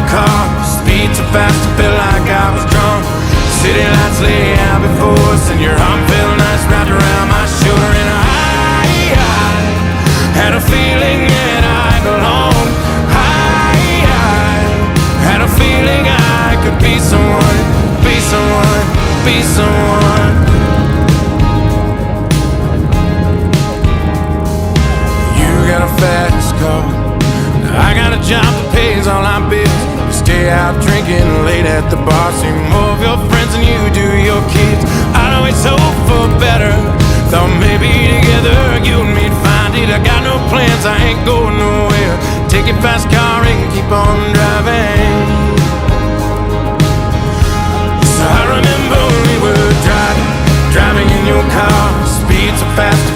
your car, speed so fast I felt like I was drunk. City lights lay out before us, and your arm felt nice wrapped around my shoulder. And I had a feeling that I belonged. I had a feeling I could be someone, be someone, be someone. You got a fast car, I got a job that pays all our bills. We stay out drinking late at the bar, see more of your friends than you do your kids. I'd always hope for better, thought maybe together you and me'd find it. I got no plans, I ain't going nowhere. Take your fast car and keep on driving. So I remember we were driving in your car, speed so fast